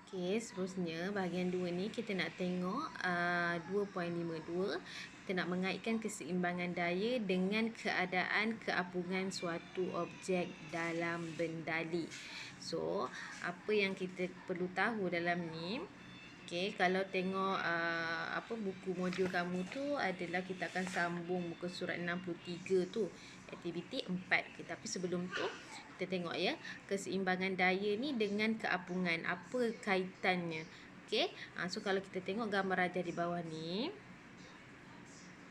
Okey, seterusnya bahagian 2 ni kita nak tengok 2.52. Kita nak mengaitkan keseimbangan daya dengan keadaan keapungan suatu objek dalam bendali. So, apa yang kita perlu tahu dalam ni, okey, kalau tengok buku modul kamu tu adalah kita akan sambung muka surat 63 tu, aktiviti 4. Okay, tapi sebelum tu kita tengok ya, keseimbangan daya ni dengan keapungan, apa kaitannya. Okey, so kalau kita tengok gambar rajah di bawah ni,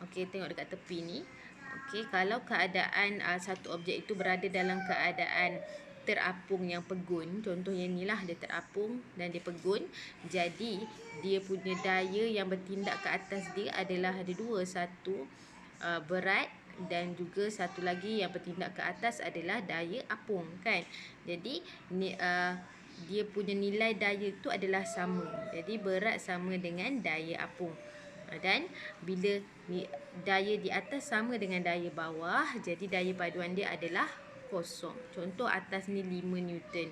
okey, tengok dekat tepi ni. Okey, kalau keadaan satu objek itu berada dalam keadaan terapung yang pegun, contohnya inilah dia terapung dan dia pegun, jadi dia punya daya yang bertindak ke atas dia adalah ada dua, satu berat dan juga satu lagi yang bertindak ke atas adalah daya apung, kan. Jadi dia punya nilai daya itu adalah sama. Jadi berat sama dengan daya apung. Dan bila daya di atas sama dengan daya bawah, jadi daya paduan dia adalah kosong. Contoh atas ni 5 Newton.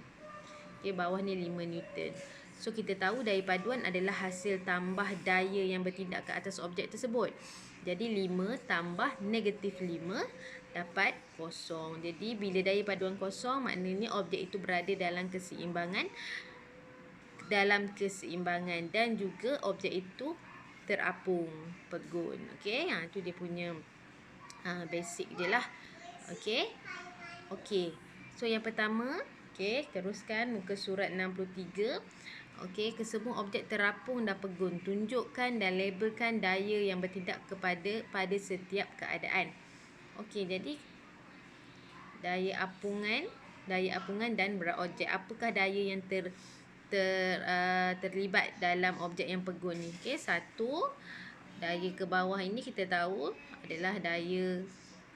Okay, bawah ni 5 Newton. So kita tahu daya paduan adalah hasil tambah daya yang bertindak ke atas objek tersebut. Jadi 5 tambah negatif 5 dapat kosong. Jadi bila daya paduan kosong, maknanya objek itu berada dalam keseimbangan. Dan juga objek itu terapung, pegun. Okey, itu dia punya basic je lah. Okey. Okey. So yang pertama, okey, teruskan muka surat 63. Okey, kesemua objek terapung dan pegun, tunjukkan dan labelkan daya yang bertindak pada setiap keadaan. Okey, jadi daya apungan dan berat objek. Apakah daya yang terlibat dalam objek yang pegun ni? Okey, satu, daya ke bawah ini kita tahu adalah daya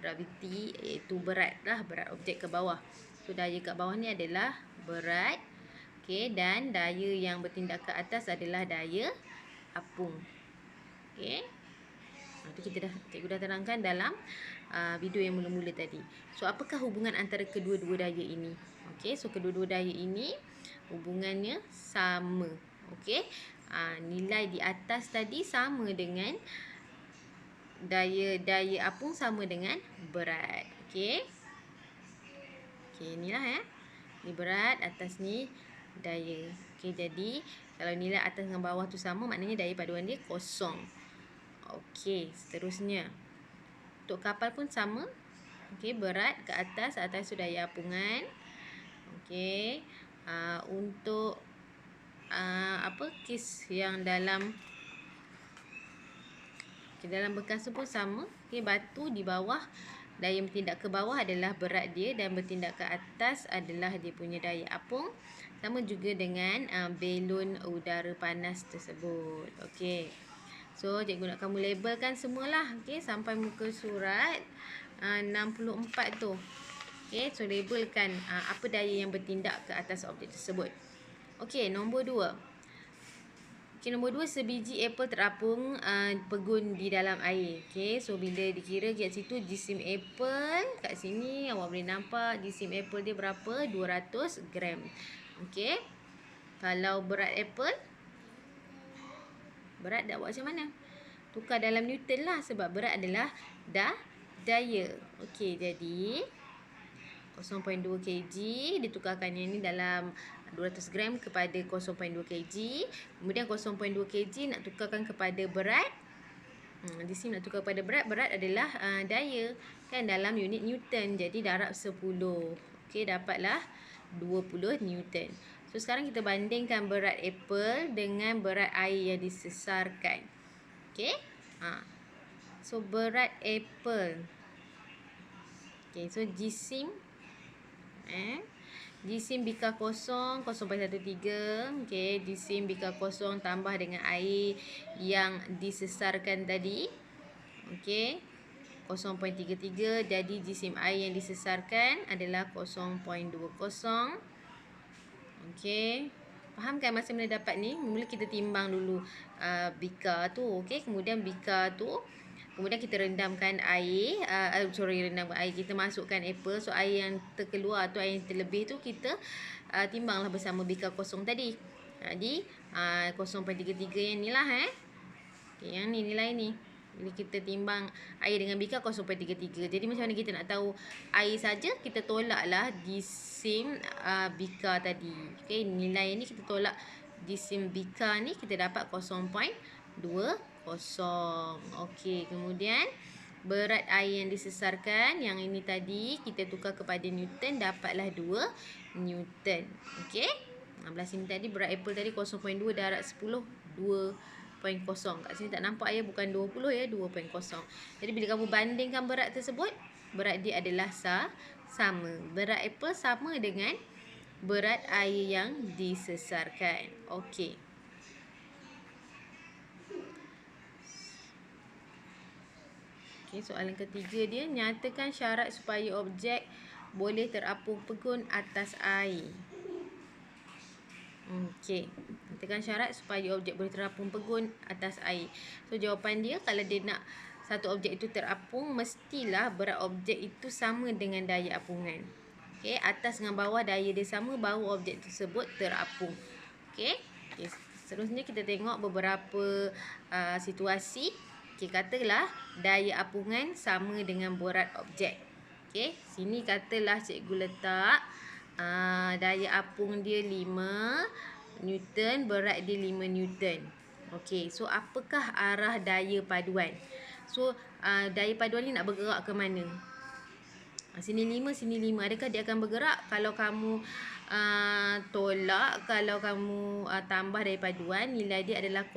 graviti, iaitu berat objek ke bawah. So daya kat bawah ni adalah berat. Okey, dan daya yang bertindak ke atas adalah daya apung. Okey. Itu cikgu dah terangkan dalam video yang mula-mula tadi. So apakah hubungan antara kedua-dua daya ini? Okey, so kedua-dua daya ini hubungannya sama. Okey. Nilai di atas tadi sama dengan daya apung sama dengan berat. Okey. Okey, inilah ya. Ni berat, atas ni daya. Okey, jadi kalau nilai atas dengan bawah tu sama, maknanya daya paduan dia kosong. Okey, seterusnya. Untuk kapal pun sama. Okey, berat ke atas tu daya apungan. Okey. Untuk kes yang dalam bekas tu pun sama. Okey, batu di bawah, daya yang bertindak ke bawah adalah berat dia dan bertindak ke atas adalah dia punya daya apung. Sama juga dengan belon udara panas tersebut. Okey. So, cikgu nak kamu labelkan semualah. Okey, sampai muka surat 64 tu. Okey, so labelkan apa daya yang bertindak ke atas objek tersebut. Okey, nombor 2. Okey, nombor 2, sebiji apple terapung pegun di dalam air. Okey, so bila dikira kat situ jisim apple, kat sini awak boleh nampak jisim apple dia berapa? 200 gram. Okey. Kalau berat apple, berat dah buat macam mana? Tukar dalam Newton lah, sebab berat adalah daya. Okey, jadi 0.2 kg ditukarkan yang ni dalam 200 gram kepada 0.2 kg. Kemudian 0.2 kg nak tukarkan kepada berat. Di sini nak tukar kepada berat. Berat adalah daya, kan, dalam unit Newton. Jadi darab 10. Okey, dapatlah 20 Newton. So sekarang kita bandingkan berat apple dengan berat air yang disesarkan. Okey. So berat apple. Okey, so jisim bikar kosong 0.13. Okey, jisim bikar kosong tambah dengan air yang disesarkan tadi. Okey, 0.33. Jadi jisim air yang disesarkan adalah 0.20. Okey, faham kan masa mana dapat ni? Mula kita timbang dulu bikar tu. Okey, kemudian bikar tu, kemudian kita rendamkan air. Rendamkan air, kita masukkan apple. So air yang terkeluar atau air yang terlebih tu kita timbanglah bersama bikar kosong tadi. Jadi 0.33 yang ni lah okay, yang ni nilai ni. Bila kita timbang air dengan bikar 0.33. Jadi macam mana kita nak tahu air saja, kita tolaklah jisim bikar tadi. Okay, nilai ni kita tolak jisim bikar ni, kita dapat 0.20. Okey, kemudian berat air yang disesarkan, yang ini tadi kita tukar kepada Newton, dapatlah 2 Newton. Okey. Belah sini tadi berat apple tadi 0.2 darab 10 2.0. Kat sini tak nampak ya, bukan 20 ya, 2.0. Jadi bila kamu bandingkan berat tersebut, berat dia adalah sama. Berat apple sama dengan berat air yang disesarkan. Okey. Okey, soalan ketiga dia, nyatakan syarat supaya objek boleh terapung pegun atas air. Okey, nyatakan syarat supaya objek boleh terapung pegun atas air. So jawapan dia, kalau dia nak satu objek itu terapung, mestilah berat objek itu sama dengan daya apungan. Okey, atas dengan bawah daya dia sama, baru objek tersebut terapung. Okey. Okay, seterusnya kita tengok beberapa situasi. Okey, katalah daya apungan sama dengan berat objek. Okey, sini katalah cikgu letak daya apung dia 5 Newton, berat dia 5 Newton. Okey, so apakah arah daya paduan? So daya paduan ni nak bergerak ke mana? Sini 5, sini 5. Adakah dia akan bergerak? Kalau kamu tolak, kalau kamu tambah daya paduan, nilai dia adalah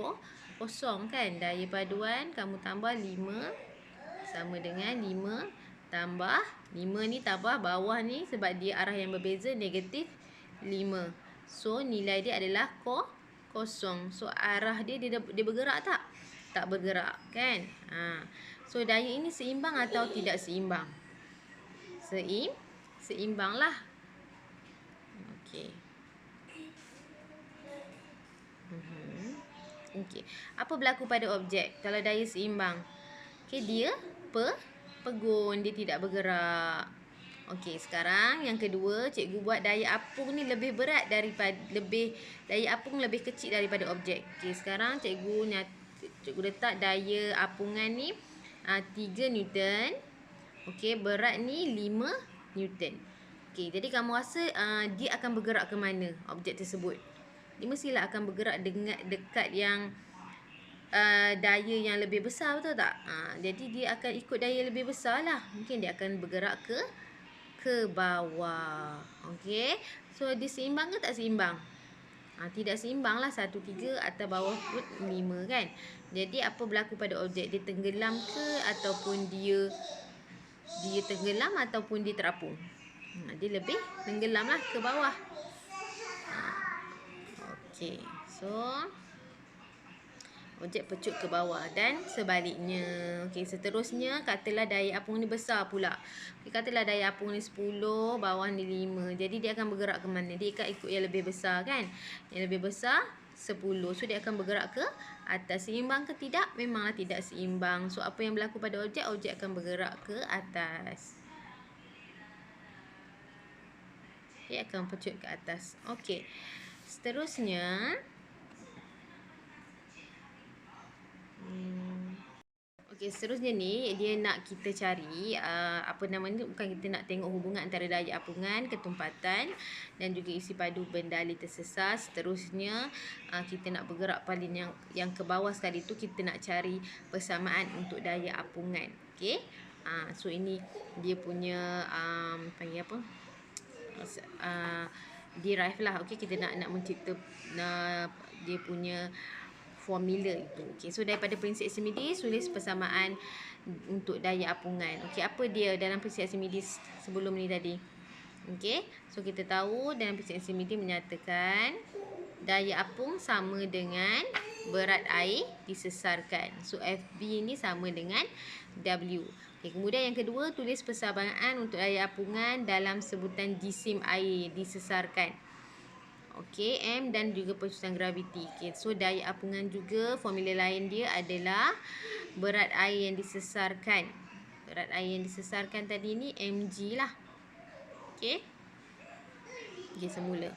kosong kan? Daya paduan kamu tambah 5 sama dengan 5 tambah 5 ni tambah bawah ni, sebab dia arah yang berbeza, negatif 5. So nilai dia adalah kosong. So arah dia bergerak tak? Tak bergerak kan? So daya ini seimbang atau tidak seimbang? Seimbang lah. Okey. Okey. Apa berlaku pada objek kalau daya seimbang? Okey, dia pegun, dia tidak bergerak. Okey, sekarang yang kedua, cikgu buat daya apung ni lebih berat daripada daya apung lebih kecil daripada objek. Okey, sekarang cikgu letak daya apungan ni 3 Newton. Okey, berat ni 5 Newton. Okey, jadi kamu rasa dia akan bergerak ke mana objek tersebut? Dia mestilah akan bergerak dengan dekat yang daya yang lebih besar, betul tak? Jadi dia akan ikut daya lebih besar lah. Mungkin dia akan bergerak ke bawah. Okey. So dia seimbang ke tak seimbang? Tidak seimbang lah. 1, 3 atas bawah pun 5 kan. Jadi apa berlaku pada objek? Dia tenggelam ke ataupun dia tenggelam ataupun dia terapung? Dia lebih tenggelam lah ke bawah. Okey. So objek pecut ke bawah dan sebaliknya. Okey, seterusnya katalah daya apung ni besar pula. Okay, katalah daya apung ni 10, bawah ni 5. Jadi dia akan bergerak ke mana? Dia akan ikut yang lebih besar kan? Yang lebih besar 10. So dia akan bergerak ke atas. Seimbang ke tidak? Memanglah tidak seimbang. So apa yang berlaku pada objek? Objek akan bergerak ke atas. Dia akan pecut ke atas. Okey. Seterusnya Okey, seterusnya ni dia nak kita cari apa nama ni, bukan kita nak tengok hubungan antara daya apungan, ketumpatan dan juga isi padu bendali tersesat. Seterusnya kita nak bergerak paling yang ke bawah sekali tu, kita nak cari persamaan untuk daya apungan. Okey. So ini dia punya panggil apa? Derive lah. Okey, kita nak mencipta dia punya formula itu. Okey, so daripada prinsip Archimedes, tulis persamaan untuk daya apungan. Okey, apa dia dalam prinsip Archimedes sebelum ni tadi? Okey, so kita tahu dalam prinsip Archimedes menyatakan daya apung sama dengan berat air disesarkan. So FB ni sama dengan W. Okey, kemudian yang kedua, tulis persamaan untuk daya apungan dalam sebutan jisim air disesarkan. Okey, M dan juga percutan graviti. Okey, so daya apungan juga formula lain dia adalah berat air yang disesarkan. Berat air yang disesarkan tadi ni mg lah. Okey. Okey, semula.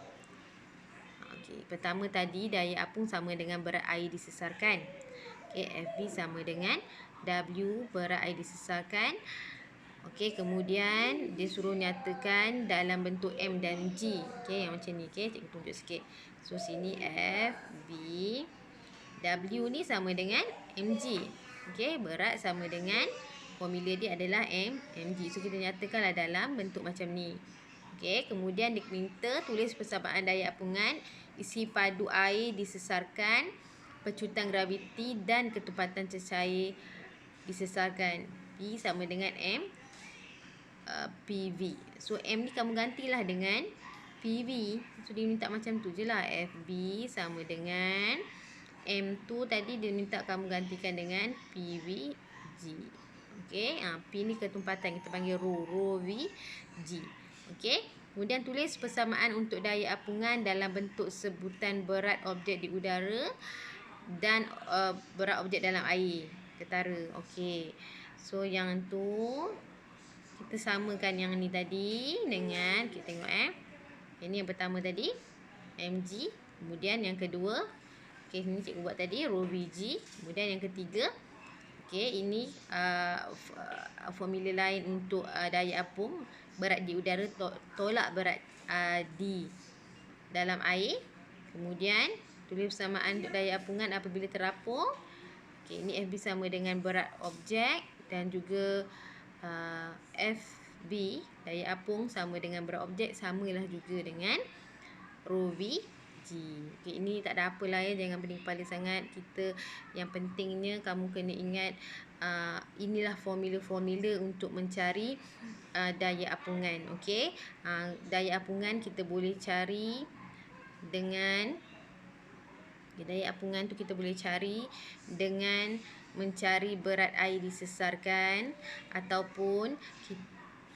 Okey, pertama tadi daya apung sama dengan berat air disesarkan. Okey, FV sama dengan W berat air disesarkan. Okey, kemudian dia suruh nyatakan dalam bentuk M dan G. Okey, yang macam ni. Okey, cikgu tunjuk sikit. So, sini F, V, W ni sama dengan mg. Okey, berat sama dengan formula dia adalah mg. So, kita nyatakanlah dalam bentuk macam ni. Okey, kemudian diminta tulis persamaan daya apungan isi padu air disesarkan, pecutan graviti dan ketepatan cecair disesarkan. P sama dengan M PV. So M ni kamu gantilah dengan PV. So dia minta macam tu je lah. FV sama dengan M2 tadi dia minta kamu gantikan dengan PVG. Okey, P ni ketumpatan, kita panggil rho V G. Okey. Kemudian tulis persamaan untuk daya apungan dalam bentuk sebutan berat objek di udara dan berat objek dalam air ketara. Okey. So yang tu kita samakan yang ni tadi dengan, kita tengok ini yang pertama tadi mg, kemudian yang kedua ini cikgu buat tadi rho vg, kemudian yang ketiga ini formula lain untuk daya apung berat di udara tolak berat di dalam air. Kemudian tulis persamaan untuk daya apungan apabila terapung. Ini FB sama dengan berat objek dan juga FB daya apung sama dengan berat objek, samalah juga dengan rho V G. Ini tak ada apalah ya, jangan pening kepala sangat. Yang pentingnya kamu kena ingat inilah formula-formula untuk mencari daya apungan. Okey. Daya apungan kita boleh cari dengan daya apungan tu kita boleh cari dengan mencari berat air disesarkan, ataupun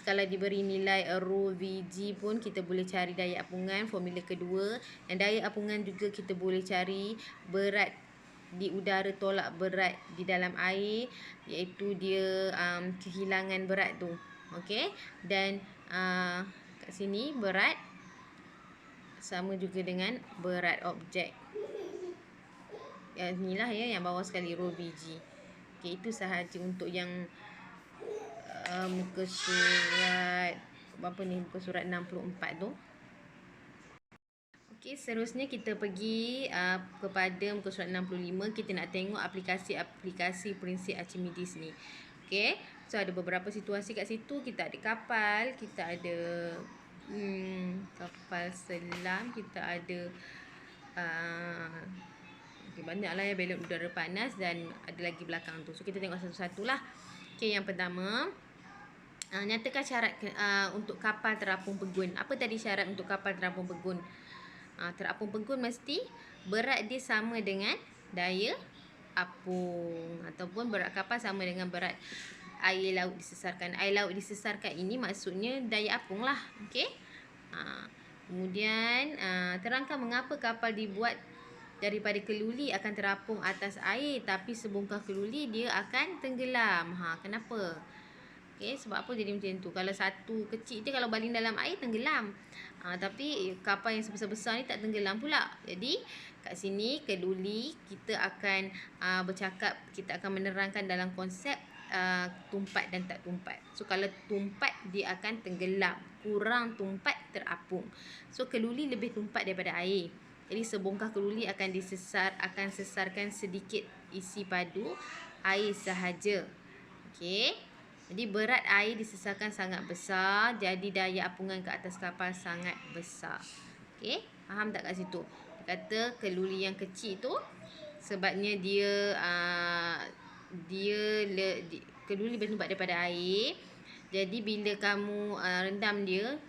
kalau diberi nilai rho Vg pun kita boleh cari daya apungan formula kedua. Dan daya apungan juga kita boleh cari berat di udara tolak berat di dalam air, iaitu dia kehilangan berat tu. Okey. Dan kat sini berat sama juga dengan berat objek. Inilah ya, yang bawah sekali rho Vg. Okey, itu sahaja untuk yang muka surat berapa ni, muka surat 64 tu. Okey, seterusnya kita pergi kepada muka surat 65. Kita nak tengok aplikasi prinsip Archimedes ni. Okey, so ada beberapa situasi kat situ. Kita ada kapal, kita ada kapal selam, kita ada banyaklah ya, balon udara panas, dan ada lagi belakang tu. So kita tengok satu-satulah. Okey, yang pertama, nyatakan syarat untuk kapal terapung pegun. Apa tadi syarat untuk kapal terapung pegun? Terapung pegun mesti berat dia sama dengan daya apung, ataupun berat kapal sama dengan berat air laut disesarkan. Air laut disesarkan ini maksudnya daya apung lah. Okey. Kemudian terangkan mengapa kapal dibuat daripada keluli akan terapung atas air, tapi sebongkah keluli dia akan tenggelam. Kenapa? Okey, sebab apa jadi macam tu? Kalau satu kecil je, kalau baling dalam air tenggelam. Tapi kapal yang sebesar-besar ni tak tenggelam pula. Jadi kat sini keluli kita akan bercakap, kita akan menerangkan dalam konsep tumpat dan tak tumpat. So kalau tumpat dia akan tenggelam, kurang tumpat terapung. So keluli lebih tumpat daripada air. Jadi sebongkah keluli akan sesarkan sedikit isi padu air sahaja. Okey. Jadi berat air disesarkan sangat besar, jadi daya apungan ke atas kapal sangat besar. Okey, faham tak kat situ? Dia kata keluli yang kecil tu sebabnya keluli lebih tumpat daripada air. Jadi bila kamu rendam dia,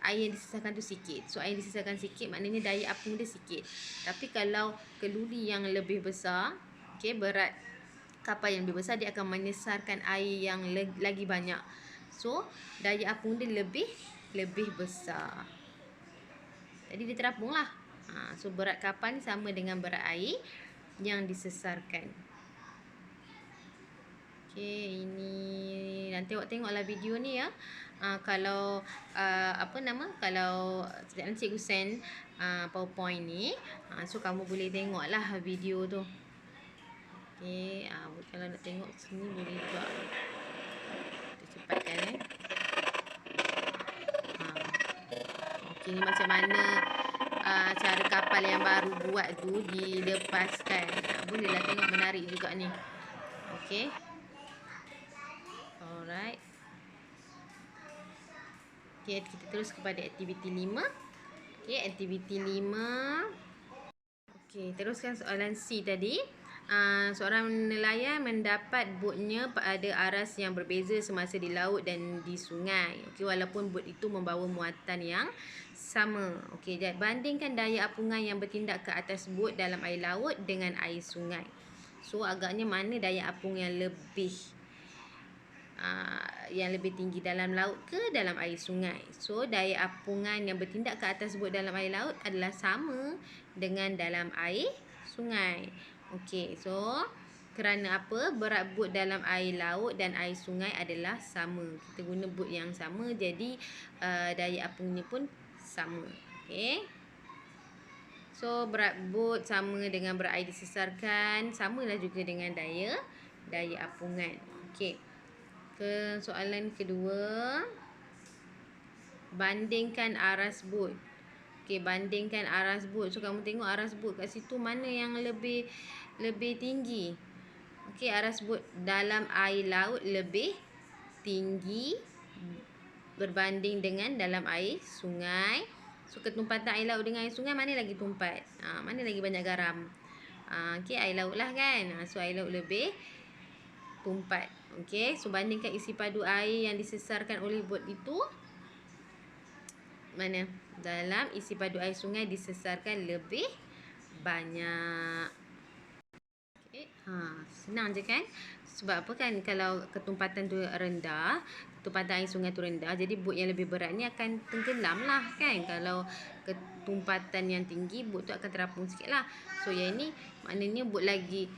air yang disesarkan tu sikit. So air disesarkan sikit maknanya daya apung dia sikit. Tapi kalau keluli yang lebih besar, okey, berat kapal yang lebih besar, dia akan menyesarkan air yang lagi banyak. So daya apung dia lebih besar. Jadi dia terapung lah. So berat kapal ni sama dengan berat air yang disesarkan. Okey, ini nanti awak tengoklah video ni ya. Kalau kalau nanti cikgu send PowerPoint ni, so kamu boleh tengoklah video tu. Okey, kalau nak tengok sini boleh juga. Kita cepatkan Okey, ni macam mana cara kapal yang baru buat tu dilepaskan. Bolehlah tengok, menarik juga ni. Okey. Alright. Okey, kita terus kepada aktiviti 5. Okey, aktiviti 5. Okey, teruskan soalan C tadi. Seorang nelayan mendapat botnya pada aras yang berbeza semasa di laut dan di sungai. Okey, walaupun bot itu membawa muatan yang sama. Okey, bandingkan daya apungan yang bertindak ke atas bot dalam air laut dengan air sungai. So, agaknya mana daya apung yang lebih tinggi, dalam laut ke dalam air sungai? So, daya apungan yang bertindak ke atas bot dalam air laut adalah sama dengan dalam air sungai. Okey, so kerana apa? Berat bot dalam air laut dan air sungai adalah sama. Kita guna bot yang sama, jadi daya apungnya pun sama. Okey. So, berat bot sama dengan berat air disesarkan, samalah juga dengan daya apungan. Okey. Ke soalan kedua. Bandingkan aras bot. Okey, bandingkan aras bot. So, kamu tengok aras bot kat situ mana yang lebih tinggi. Okey, aras bot dalam air laut lebih tinggi berbanding dengan dalam air sungai. So, ketumpatan air laut dengan air sungai, mana lagi tumpat? Mana lagi banyak garam? Okey, air laut lah kan. So, air laut lebih tumpat. Okey, so bandingkan isi padu air yang disesarkan oleh bot itu. Mana? Dalam isi padu air sungai disesarkan lebih banyak. Okay. Senang je kan? Sebab apa kan? Kalau ketumpatan tu rendah, ketumpatan air sungai tu rendah, jadi bot yang lebih berat ni akan tenggelam lah kan? Kalau ketumpatan yang tinggi, bot tu akan terapung sikit lah. So, yang ni maknanya bot lagi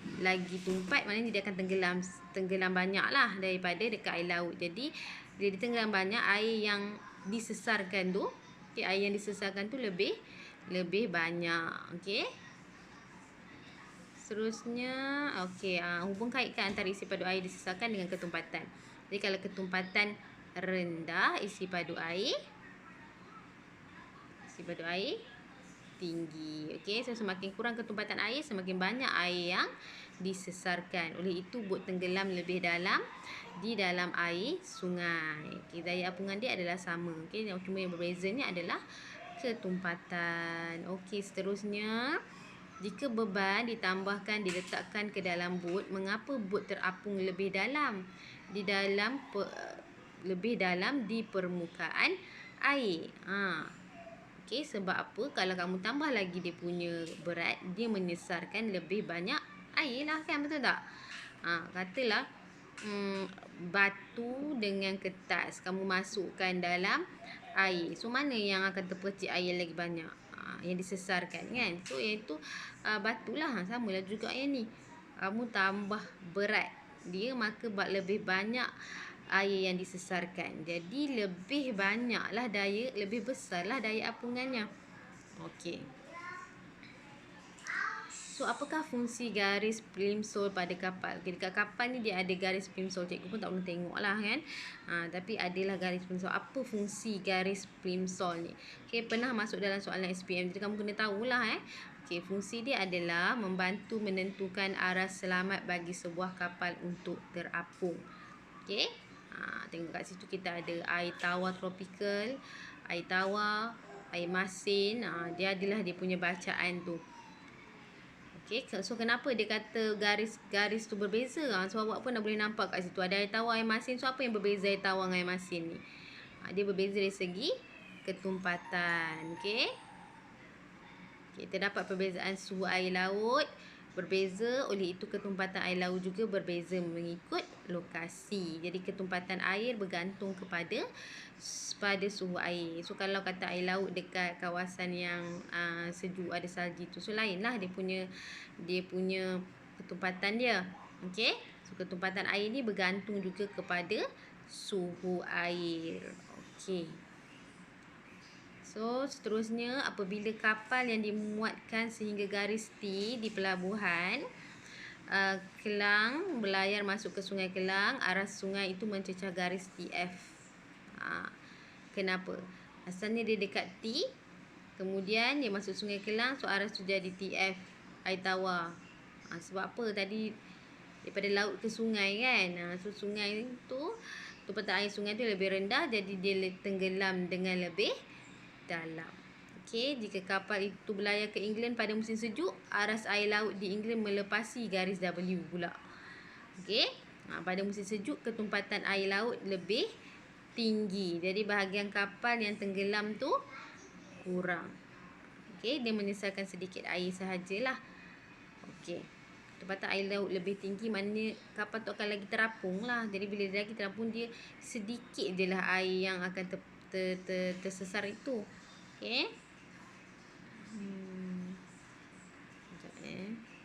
tumpat, maknanya dia akan tenggelam banyak lah daripada dekat air laut. Jadi, dia tenggelam banyak, air yang disesarkan tu, okay, air yang disesarkan tu lebih banyak. Okey. Seterusnya, okey, hubung kaitkan antara isi padu air disesarkan dengan ketumpatan. Jadi, kalau ketumpatan rendah, isi padu air tinggi. Okey, so semakin kurang ketumpatan air, semakin banyak air yang disesarkan. Oleh itu, bot tenggelam lebih dalam di dalam air sungai. Okey, daya apungan dia adalah sama. Okey, cuma yang berbezanya adalah ketumpatan. Okey, seterusnya, jika beban diletakkan ke dalam bot, mengapa bot terapung lebih dalam di permukaan air? Okey, sebab apa? Kalau kamu tambah lagi dia punya berat, dia menyesarkan lebih banyak air lah kan, betul tak? Katalah batu dengan kertas kamu masukkan dalam air. So, mana yang akan terpercik air lagi banyak? Yang disesarkan kan. So, iaitu batulah. Samalah juga yang ni. Kamu tambah berat dia, maka lebih banyak air yang disesarkan. Jadi, lebih besarlah daya apungannya. Okey. So, apakah fungsi garis plimsoll pada kapal? Okay, dekat kapal ni dia ada garis plimsoll. Cikgu pun tak pernah tengok lah kan. Tapi adalah garis plimsoll. Apa fungsi garis plimsoll ni? Okay, pernah masuk dalam soalan SPM. Jadi, kamu kena tahulah. Okay, fungsi dia adalah membantu menentukan arah selamat bagi sebuah kapal untuk terapung. Okay. Tengok kat situ kita ada air tawar tropikal, air tawar, air masin. Dia adalah dia punya bacaan tu. Okay, so kenapa dia kata garis tu berbeza? So, awak pun dah boleh nampak kat situ ada air tawar, air masin. So, apa yang berbeza air tawar dengan air masin ni? Dia berbeza dari segi ketumpatan. Okay. Terdapat perbezaan suhu air laut berbeza, oleh itu ketumpatan air laut juga berbeza mengikut lokasi. Jadi, ketumpatan air bergantung kepada suhu air. So, kalau kata air laut dekat kawasan yang sejuk, ada salji tu, so lainlah dia punya ketumpatan dia. Okey. So, ketumpatan air ni bergantung juga kepada suhu air. Okey. So, seterusnya apabila kapal yang dimuatkan sehingga garis T di pelabuhan Kelang berlayar masuk ke Sungai Kelang, arah sungai itu mencecah garis TF. Kenapa? Asalnya dia dekat T, kemudian dia masuk Sungai Kelang, so arah tu jadi TF, air tawar. Sebab apa? Tadi daripada laut ke sungai kan. So sungai tu, tumpatan air sungai tu lebih rendah, jadi dia tenggelam dengan lebih dalam. Okey, jika kapal itu berlayar ke England pada musim sejuk, aras air laut di England melepasi garis W pula. Okey, pada musim sejuk ketumpatan air laut lebih tinggi. Jadi bahagian kapal yang tenggelam tu kurang. Okey, dia menyisakan sedikit air sahajalah. Okey. Ketumpatan air laut lebih tinggi maknanya kapal tu akan lagi terapung lah. Jadi bila dia lagi terapung, dia sedikit je lah air yang akan tersesar itu. Okey.